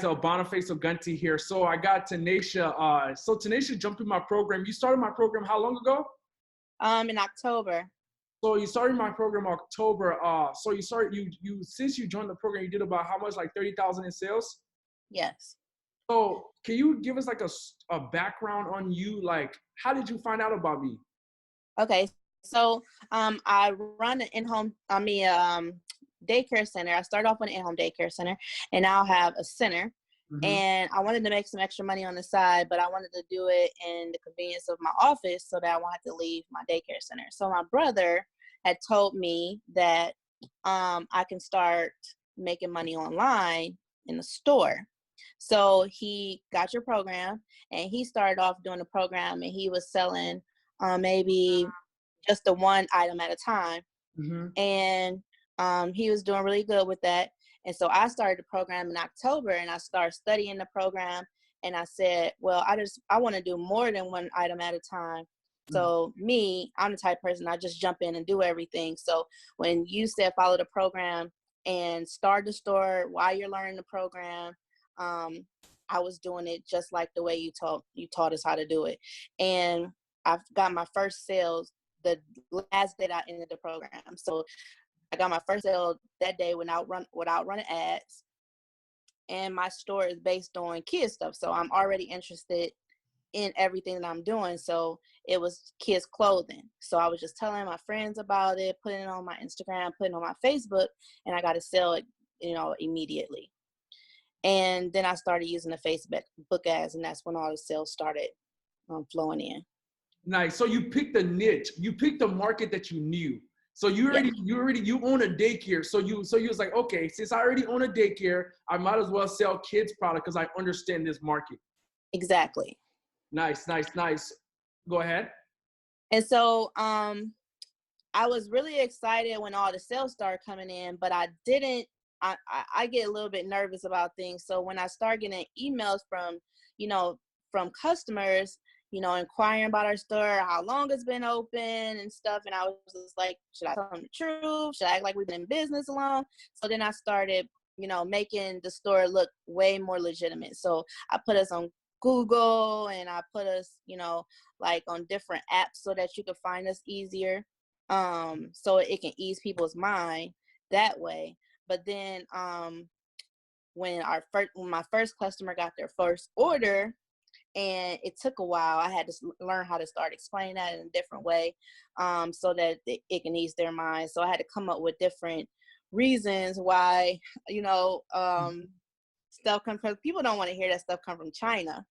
guys, Boniface Ogunti here. So I got Tanisha. So Tanisha jumped in my program. You started my program how long ago? In October. So you started my program October. So you started you since you joined the program, you did about how much? Like 30,000 in sales? Yes. So can you give us like a background on you? Like, how did you find out about me? Okay. So I run an daycare center. I started off with an in-home daycare center, and now I have a center. Mm-hmm. And I wanted to make some extra money on the side, but I wanted to do it in the convenience of my office so that I won't have to leave my daycare center. So my brother had told me that I can start making money online in the store. So he got your program, and he started off doing the program, and he was selling maybe just the one item at a time. Mm-hmm. And he was doing really good with that. And so I started the program in October, and I started studying the program. And I said, well, I want to do more than one item at a time. So I'm the type of person, I just jump in and do everything. So when you said follow the program and start the store while you're learning the program, I was doing it just like the way you taught us how to do it. And I've got my first sales the last day I ended the program. So I got my first sale that day without running ads. And my store is based on kids stuff. So I'm already interested in everything that I'm doing. So it was kids clothing. So I was just telling my friends about it, putting it on my Instagram, putting it on my Facebook, and I got to sell it, immediately. And then I started using the Facebook ads, and that's when all the sales started flowing in. Nice. So you picked a niche. You picked a market that you knew. So you own a daycare. So you was like, okay, since I already own a daycare, I might as well sell kids product because I understand this market. Exactly. Nice. Go ahead. And so I was really excited when all the sales started coming in, but I get a little bit nervous about things. So when I start getting emails from customers, inquiring about our store, how long it's been open and stuff. And I was just like, should I tell them the truth? Should I act like we've been in business long? So then I started, making the store look way more legitimate. So I put us on Google, and I put us, like on different apps so that you could find us easier. So it can ease people's mind that way. But then when my first customer got their first order, and it took a while, I had to learn how to start explaining that in a different way, so that it can ease their mind. So I had to come up with different reasons why, stuff comes from, people don't want to hear that stuff come from China.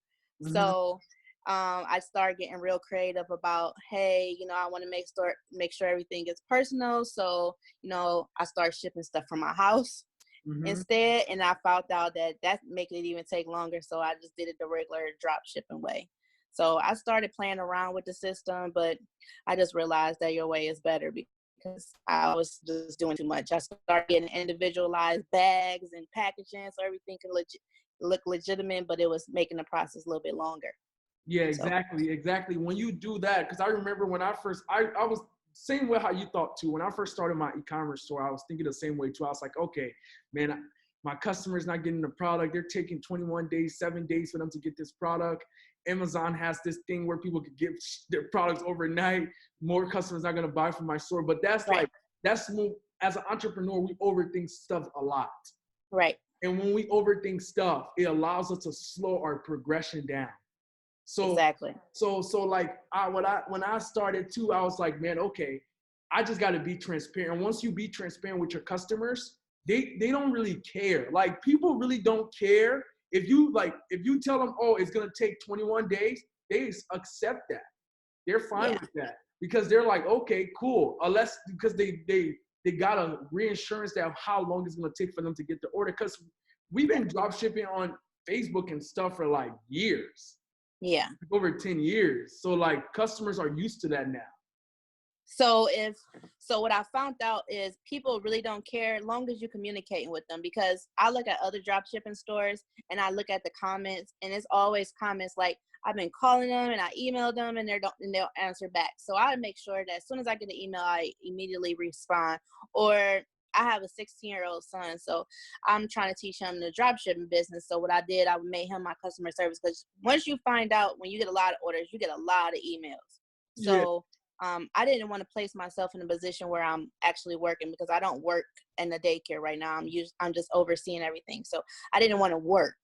Mm-hmm. So I started getting real creative about, hey, I want to make sure everything is personal. So, I started shipping stuff from my house. Mm-hmm. Instead, and I found out that making it even take longer, so I just did it the regular drop shipping way. So I started playing around with the system, but I just realized that your way is better because I was just doing too much. I started getting individualized bags and packaging so everything could look legitimate, but it was making the process a little bit longer. Yeah, exactly. When you do that, because I remember when I first, I was same way how you thought too. When I first started my e-commerce store, I was thinking the same way too. I was like, okay, man, my customer's not getting the product. They're taking 21 days, 7 days for them to get this product. Amazon has this thing where people could get their products overnight. More customers not going to buy from my store. But that's right. As an entrepreneur, we overthink stuff a lot. Right. And when we overthink stuff, it allows us to slow our progression down. So exactly. So like when I started too, I was like, man, okay, I just got to be transparent. Once you be transparent with your customers, they don't really care. Like people really don't care if you tell them, oh, it's gonna take 21 days. They accept that. They're fine with that because they're like, okay, cool. Unless because they got a reinsurance that of how long it's gonna take for them to get the order. Because we've been drop shipping on Facebook and stuff for like years. Yeah. Over 10 years. So like customers are used to that now. So what I found out is people really don't care as long as you're communicating with them, because I look at other drop shipping stores and I look at the comments, and it's always comments like, I've been calling them and I emailed them and they'll answer back. So I make sure that as soon as I get an email, I immediately respond. Or I have a 16-year-old son, so I'm trying to teach him the drop shipping business. So what I did, I made him my customer service, because once you find out, when you get a lot of orders, you get a lot of emails. Yeah. So I didn't want to place myself in a position where I'm actually working, because I don't work in the daycare right now. I'm just overseeing everything. So I didn't want to work.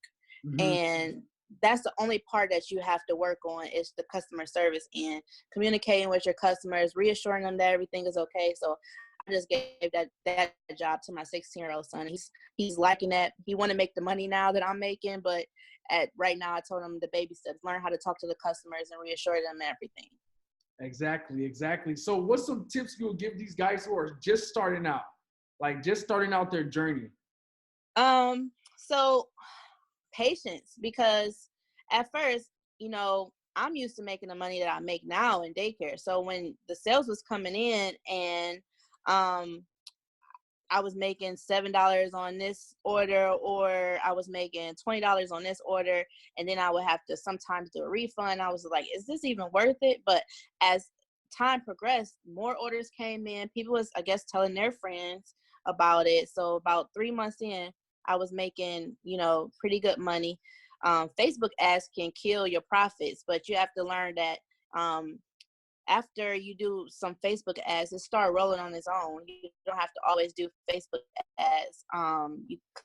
Mm-hmm. And that's the only part that you have to work on, is the customer service and communicating with your customers, reassuring them that everything is okay. So I just gave that job to my 16-year-old son. He's liking that. He want to make the money now that I'm making, but right now I told him the baby steps: learn how to talk to the customers and reassure them everything. Exactly. So what's some tips you'll give these guys who are just starting out, like just starting out their journey? So patience, because at first, I'm used to making the money that I make now in daycare. So when the sales was coming in, and I was making $7 on this order, or I was making $20 on this order, and then I would have to sometimes do a refund. I was like, is this even worth it? But as time progressed, more orders came in. People was, I guess, telling their friends about it. So about 3 months in, I was making, pretty good money. Facebook ads can kill your profits, but you have to learn that after you do some Facebook ads, it start rolling on its own. You don't have to always do Facebook ads.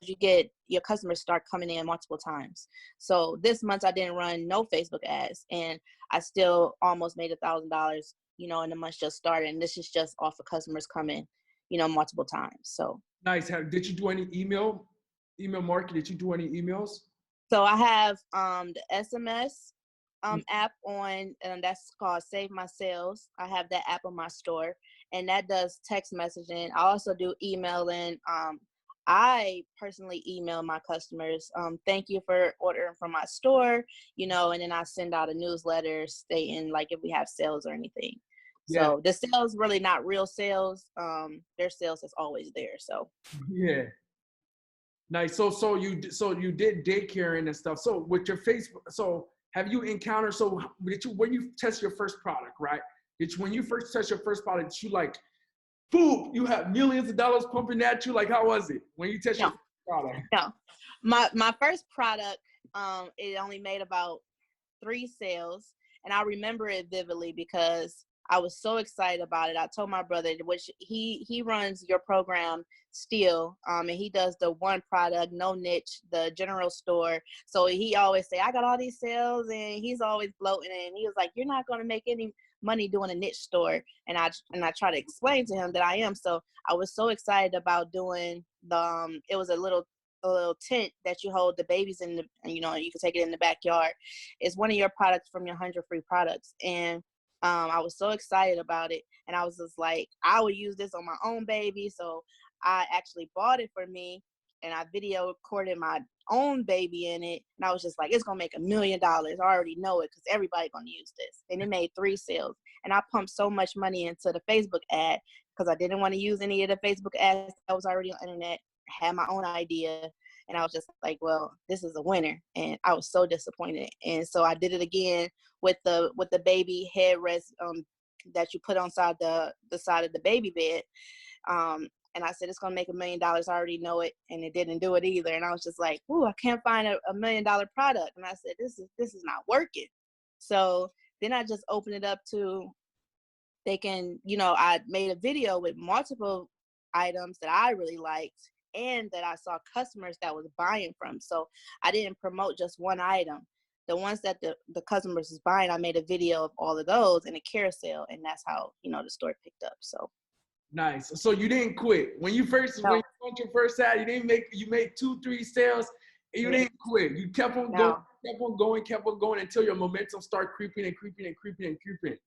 You get your customers start coming in multiple times. So this month I didn't run no Facebook ads, and I still almost made $1,000. In the month just started, and this is just off of customers coming, multiple times. So Nice. Did you do any email marketing? Did you do any emails? So I have the SMS app on, and that's called Save My Sales. I have that app on my store, and that does text messaging. I also do emailing. I personally email my customers, thank you for ordering from my store, and then I send out a newsletter stating like if we have sales or anything. Yeah. So the sales really not real sales. Their sales is always there. So Yeah. Nice. So you did daycare and stuff. So with your Facebook, so have you encountered, so when you test your first product, right? When you first test your first product, did you like, boom, you have millions of dollars pumping at you? Like, how was it when you test your no, first product? no. My first product, it only made about 3 sales, and I remember it vividly because I was so excited about it. I told my brother, which he runs your program still, and he does the one product, no niche, the general store. So he always say, I got all these sales, and he's always bloating, and he was like, you're not going to make any money doing a niche store. And I try to explain to him that I am. So I was so excited about doing the it was a little tent that you hold the babies in, you can take it in the backyard. It's one of your products from your 100 free products. And I was so excited about it. And I was just like, I would use this on my own baby. So I actually bought it for me, and I video recorded my own baby in it. And I was just like, it's going to make $1 million. I already know it because everybody going to use this. And it made 3 sales. And I pumped so much money into the Facebook ad because I didn't want to use any of the Facebook ads that was already on the internet. I had my own idea. And I was just like, well, this is a winner. And I was so disappointed. And so I did it again with the baby headrest that you put on the side of the baby bed. And I said, it's going to make $1 million. I already know it. And it didn't do it either. And I was just like, ooh, I can't find a $1 million product. And I said, this is not working. So then I just opened it up to, they can, I made a video with multiple items that I really liked and that I saw customers that was buying from. So I didn't promote just one item. The ones that the customers was buying, I made a video of all of those in a carousel, and that's how, the store picked up. So Nice. So you didn't quit. When you no, launched your first ad, you made 2-3 sales, and you didn't quit. You kept on going, kept on going until your momentum started creeping and creeping and creeping and creeping.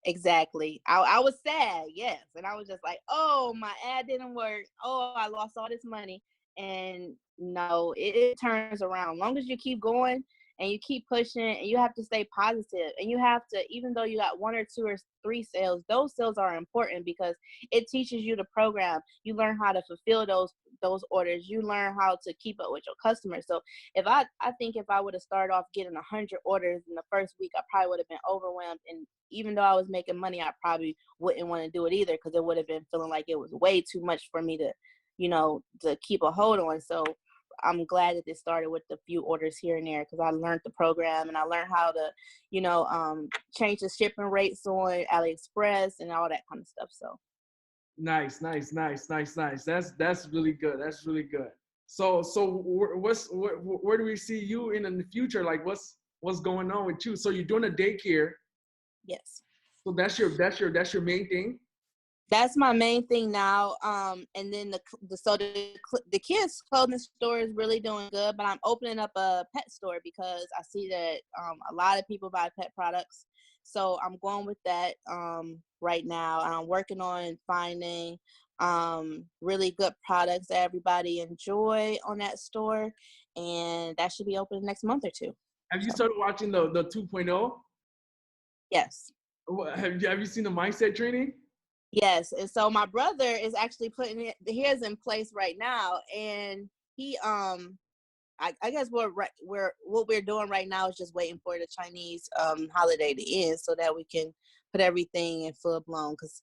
Exactly. I was sad, yes. And I was just like, oh, my ad didn't work. Oh, I lost all this money. And no, it turns around. As long as you keep going and you keep pushing, and you have to stay positive. And you have to, even though you got 1 or 2 or 3 sales, those sales are important because it teaches you the program. You learn how to fulfill those orders. You learn how to keep up with your customers. So I think if I would have started off getting 100 orders in the first week, I probably would have been overwhelmed. And even though I was making money, I probably wouldn't want to do it either because it would have been feeling like it was way too much for me to to keep a hold on. So I'm glad that it started with a few orders here and there, because I learned the program and I learned how to, change the shipping rates on AliExpress and all that kind of stuff. So Nice. That's really good. That's really good. So where do we see you in the future? Like what's going on with you? So you're doing a daycare. yes. So that's your main thing. That's my main thing now. And then the kids' clothing store is really doing good, but I'm opening up a pet store because I see that a lot of people buy pet products. So I'm going with that right now. I'm working on finding really good products that everybody enjoy on that store, and that should be open next month or two. Have you So started watching the 2.0? yes. Have you seen the mindset training? Yes, and so my brother is actually putting his in place right now, and he I guess what we're doing right now is just waiting for the Chinese holiday to end so that we can put everything in full blown, because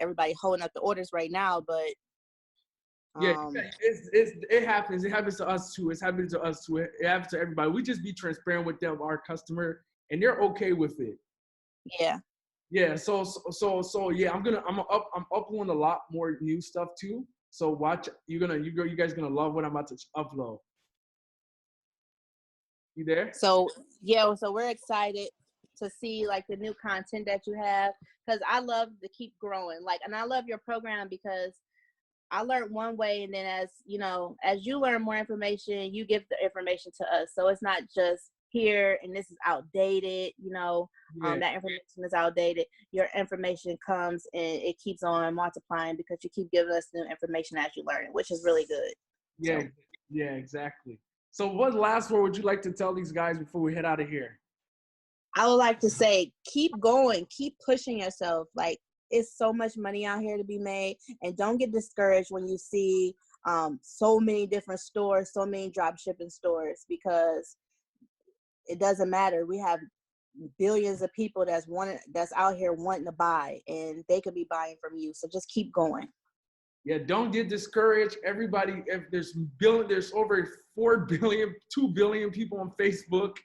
everybody holding up the orders right now, but Yeah, it happens. It happens to us too. It's happening to us too. It happens to everybody. We just be transparent with them, our customer, and they're okay with it. yeah. Yeah. So yeah, I'm uploading a lot more new stuff too. So watch. You guys gonna love what I'm about to upload. You there? So yeah, so we're excited to see like the new content that you have, because I love to keep growing. Like, and I love your program because I learned one way, and then as you learn more information, you give the information to us. So it's not just here and this is outdated, Yeah. that information is outdated. Your information comes and it keeps on multiplying because you keep giving us new information as you learn it, which is really good. Yeah. So Yeah. Exactly. So what last word would you like to tell these guys before we head out of here? I would like to say, keep going, keep pushing yourself. Like, it's so much money out here to be made, and don't get discouraged when you see so many different stores, so many drop shipping stores, because it doesn't matter. We have billions of people that's out here wanting to buy, and they could be buying from you. So just keep going. Yeah, don't get discouraged. Everybody, if there's over 4 billion, 2 billion people on Facebook.